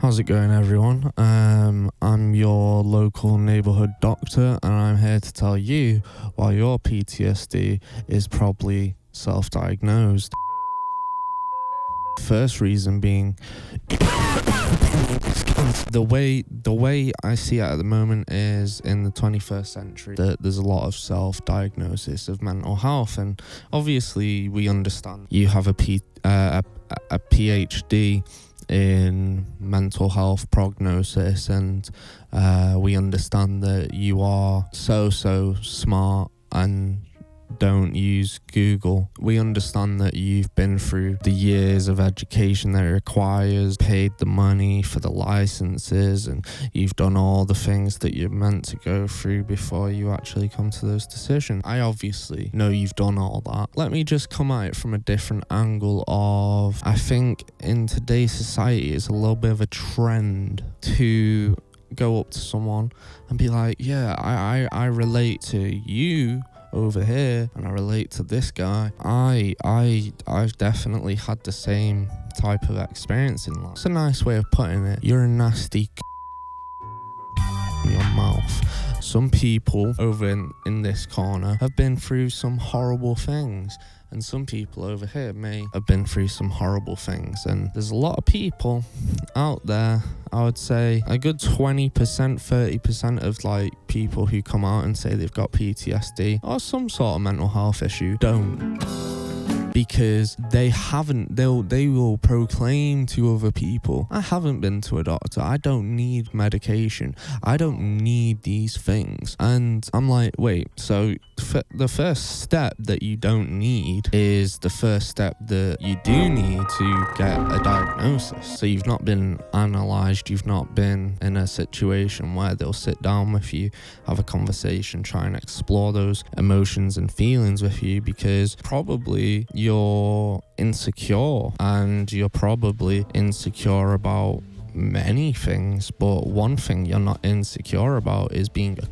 How's it going, everyone? I'm your local neighborhood doctor, and I'm here to tell you why your PTSD is probably self-diagnosed. First reason being the way I see it at the moment is in the 21st century that there's a lot of self-diagnosis of mental health, and obviously we understand you have a PhD in mental health prognosis, and we understand that you are so smart and don't use Google. We understand that you've been through the years of education that it requires, paid the money for the licenses, and you've done all the things that you're meant to go through before you actually come to those decisions. I obviously know you've done all that. Let me just come at it from a different angle of, I think in today's society it's a little bit of a trend to go up to someone and be like, yeah, I relate to you over here, and I relate to this guy. I've definitely had the same type of experience in life. It's a nice way of putting it. You're a nasty in your mouth. Some people over in this corner have been through some horrible things, and some people over here may have been through some horrible things. And there's a lot of people out there, I would say a good 20%, 30% of like people who come out and say they've got PTSD or some sort of mental health issue don't. Because they will proclaim to other people, I haven't been to a doctor, I don't need medication, I don't need these things. And I'm like, wait, so the first step that you don't need is the first step that you do need to get a diagnosis. So you've not been analysed, you've not been in a situation where they'll sit down with you, have a conversation, try and explore those emotions and feelings with you, because probably you're insecure, and you're probably insecure about many things, but one thing you're not insecure about is being a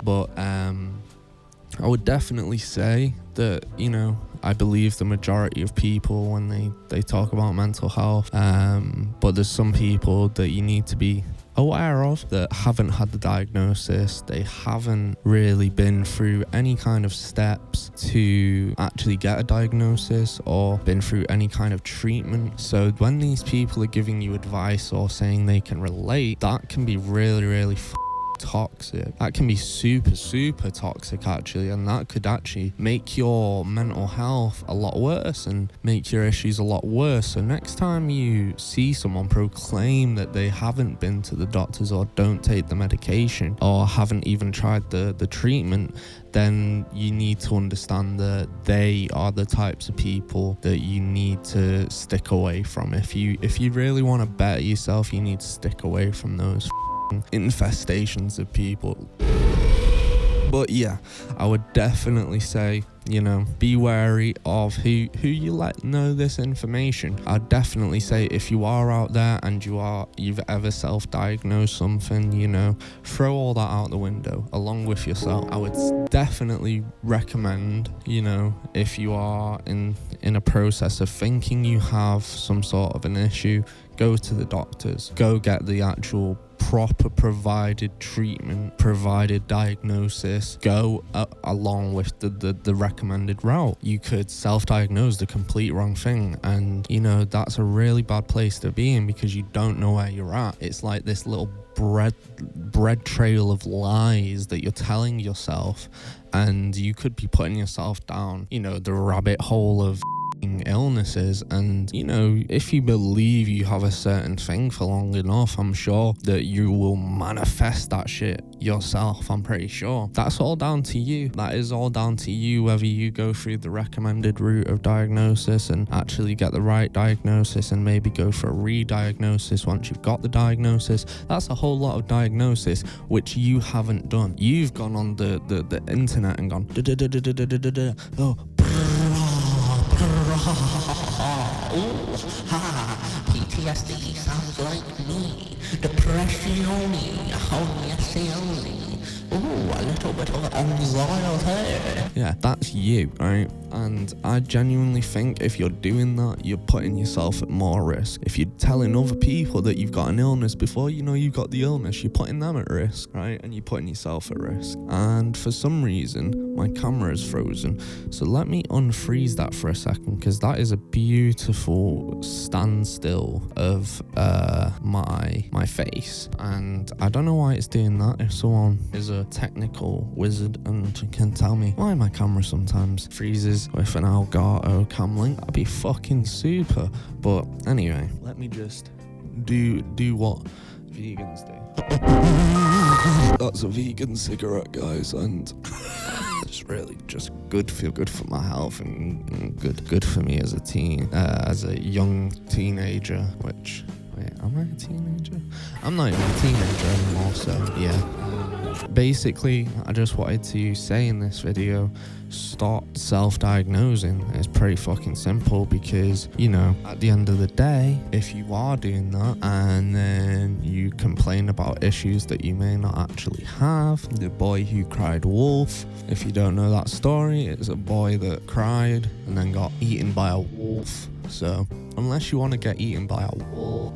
but I would definitely say that, you know, I believe the majority of people when they talk about mental health, but there's some people that you need to be aware of that haven't had the diagnosis. They haven't really been through any kind of steps to actually get a diagnosis or been through any kind of treatment. So when these people are giving you advice or saying they can relate, that can be really toxic. That can be super toxic actually, and that could actually make your mental health a lot worse and make your issues a lot worse. So next time you see someone proclaim that they haven't been to the doctors or don't take the medication or haven't even tried the treatment, then you need to understand that they are the types of people that you need to stick away from. If you really want to better yourself, you need to stick away from those infestations of people. But yeah, I would definitely say, you know, be wary of who you let know this information. I'd definitely say if you are out there and you've ever self-diagnosed something, you know, throw all that out the window along with yourself. I would definitely recommend, you know, if you are in a process of thinking you have some sort of an issue, go to the doctors, go get the actual proper provided treatment, provided diagnosis, go along with the recommended route. You could self-diagnose the complete wrong thing, and you know, that's a really bad place to be in because you don't know where you're at. It's like this little bread trail of lies that you're telling yourself, and you could be putting yourself down, you know, the rabbit hole of illnesses. And you know, if you believe you have a certain thing for long enough, I'm sure that you will manifest that shit yourself. I'm pretty sure that's all down to you. That is all down to you, whether you go through the recommended route of diagnosis and actually get the right diagnosis and maybe go for a re-diagnosis once you've got the diagnosis. That's a whole lot of diagnosis which you haven't done. You've gone on the internet and gone PTSD sounds like me. Depressioni, horoscope. a little bit of anxiety. Yeah, that's you, right? And I genuinely think if you're doing that, you're putting yourself at more risk. If you're telling other people that you've got an illness before you know you've got the illness, you're putting them at risk, right? And you're putting yourself at risk. And for some reason, my camera is frozen. So let me unfreeze that for a second, because that is a beautiful standstill of my face. And I don't know why it's doing that. If someone is a technical wizard and can tell me why my camera sometimes freezes with an Elgato cam link, that'd be fucking super. But anyway, let me just do what vegans do. That's a vegan cigarette, guys, and it's really just feel good for my health and good for me as a young teenager. Which, wait, am I a teenager? I'm not even a teenager anymore, so yeah. Basically, I just wanted to say in this video, stop self-diagnosing. It's pretty fucking simple, because, you know, at the end of the day, if you are doing that and then you complain about issues that you may not actually have, the boy who cried wolf, if you don't know that story, it's a boy that cried and then got eaten by a wolf. So unless you want to get eaten by a wolf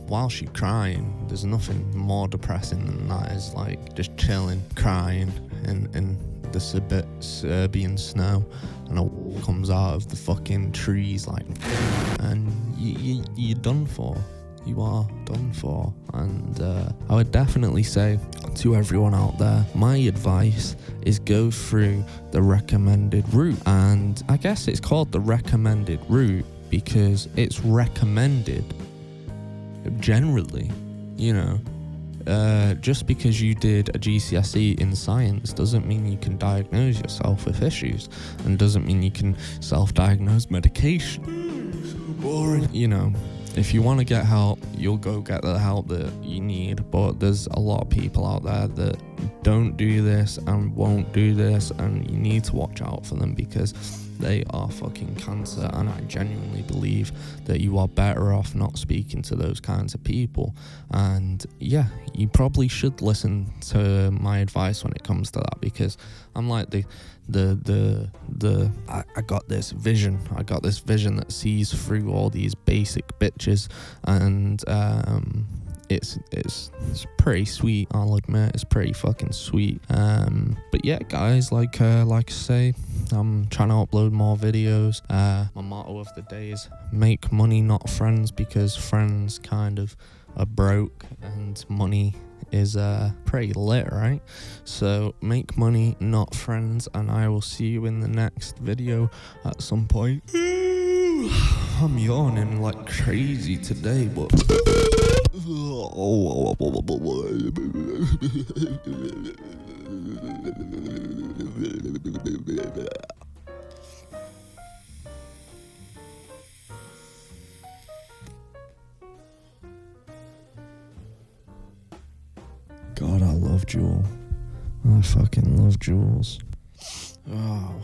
whilst you're crying, there's nothing more depressing than that. Is like just chilling, crying in the Serbian snow, and a wolf comes out of the fucking trees, like, and you're done for. You are done for. And I would definitely say to everyone out there, my advice is go through the recommended route. And I guess it's called the recommended route because it's recommended generally, you know. Just because you did a GCSE in science doesn't mean you can diagnose yourself with issues, and doesn't mean you can self-diagnose medication. So boring. You know, if you want to get help, you'll go get the help that you need, but there's a lot of people out there that don't do this and won't do this, and you need to watch out for them, because they are fucking cancer. And I genuinely believe that you are better off not speaking to those kinds of people. And yeah, you probably should listen to my advice when it comes to that, because I'm like I got this vision. I got this vision that sees through all these basic bitches, and it's pretty sweet. I'll admit, it's pretty fucking sweet. But yeah, guys, like I say, I'm trying to upload more videos. My motto of the day is make money, not friends, because friends kind of are broke and money is pretty lit, right? So make money, not friends, and I will see you in the next video at some point. I'm yawning like crazy today, but God, I love Jewel. I fucking love Jules. Oh,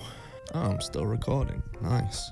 I'm still recording. Nice.